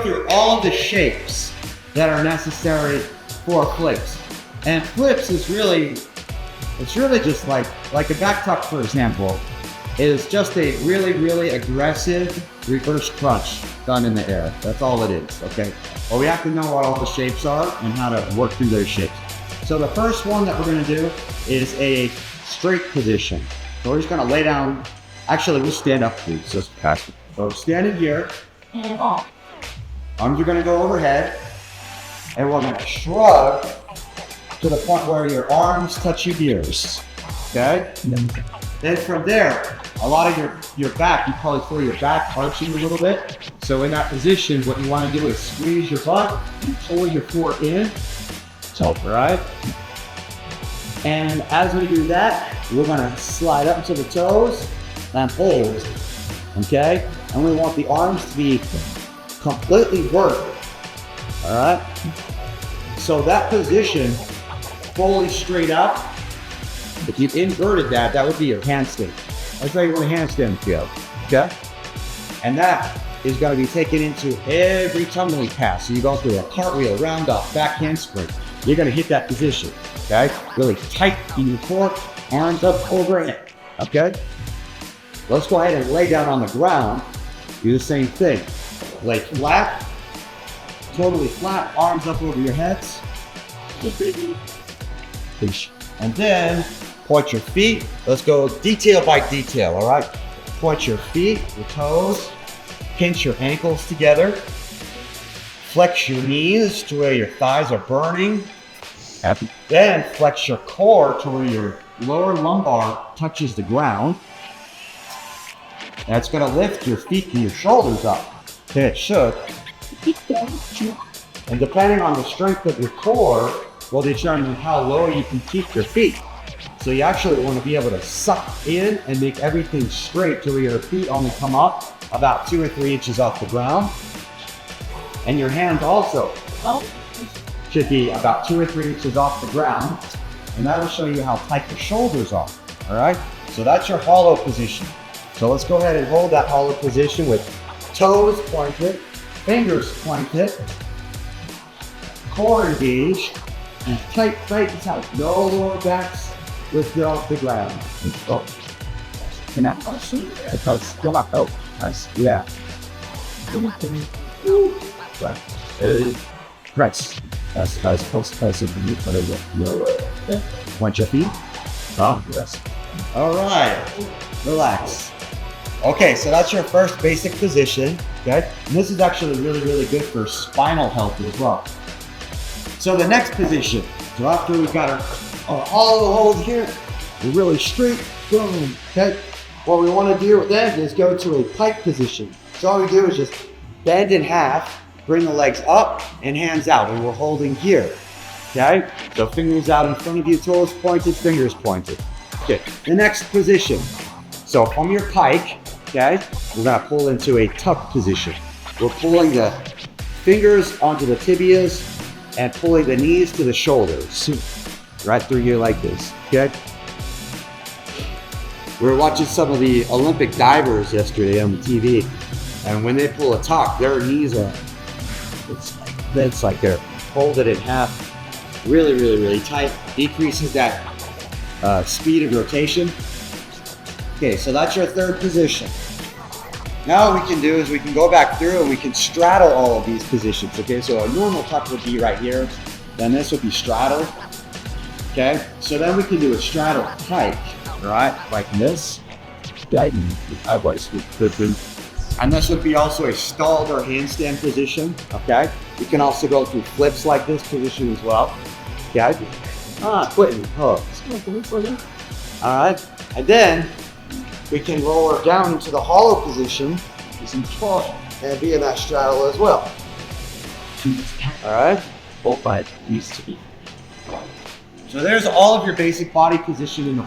through all of the shapes that are necessary for flips. And flips is really, it's really just like a back tuck, for example, is just a really aggressive reverse crunch done in the air. That's all it is, okay? Well, we have to know what all the shapes are and how to work through those shapes. So the first one that we're gonna do is a straight position. So we're just gonna lay down, actually we'll stand up please, just pass it. So standing here, arms are gonna go overhead, and we're gonna shrug to the point where your arms touch your ears, okay? Then from there, a lot of your back, you probably feel your back arching a little bit. So in that position, what you want to do is squeeze your butt, pull your core in, right? And as we do that, we're gonna slide up to the toes and hold, okay? And we want the arms to be completely vertical, all right? So that position, fully straight up, if you inverted that, that would be your handstand. That's how you want a handstand feel, okay? And that is gonna be taken into every tumbling pass. So you go through a cartwheel, round off, back handspring. You're gonna hit that position, okay? Really tight in your core, arms up overhead, okay? Let's go ahead and lay down on the ground. Do the same thing. Lay flat, totally flat, arms up over your heads. And then point your feet. Let's go detail by detail, all right? Point your feet, your toes, pinch your ankles together, flex your knees to where your thighs are burning. Then flex your core to where your lower lumbar touches the ground. That's gonna lift your feet and your shoulders up. Okay, it should. And depending on the strength of your core, will determine how low you can keep your feet. So you actually want to be able to suck in and make everything straight to where your feet only come up about 2 or 3 inches off the ground. And your hands also should be about 2 or 3 inches off the ground. And that'll show you how tight the shoulders are, all right? So that's your hollow position. So let's go ahead and hold that hollow position with toes pointed, fingers pointed, core engaged, and tight, no lower backs lift it off the ground. Oh. Yeah. Press. That's post-press. Point your feet. Oh, yes. All right. Relax. Okay, so that's your first basic position. Okay, and this is actually really good for spinal health as well. So the next position. So after we've got our hollow hold here, we're really straight, boom, okay? What we want to do then is go to a pike position. So all we do is just bend in half, bring the legs up and hands out, and we're holding here, okay? So fingers out in front of you, toes pointed, fingers pointed. Okay, the next position. So from your pike, okay, we're gonna pull into a tuck position. We're pulling the fingers onto the tibias and pulling the knees to the shoulders, right through here like this, okay? We were watching some of the Olympic divers yesterday on the TV, and when they pull a tuck, their knees are, it's like they're folded in half, really tight, decreases that speed of rotation. Okay, so that's your third position. Now what we can do is we can go back through and we can straddle all of these positions, okay? So a normal tuck would be right here, then this would be straddle, okay? So then we can do a straddle pike, right? Like this. And this would be also a stalled or handstand position, okay? You can also go through flips like this position as well, okay? Quitting, all right, and then we can lower down into the hollow position and be in that straddle as well. All right. Both sides used to be. So there's all of your basic body position in the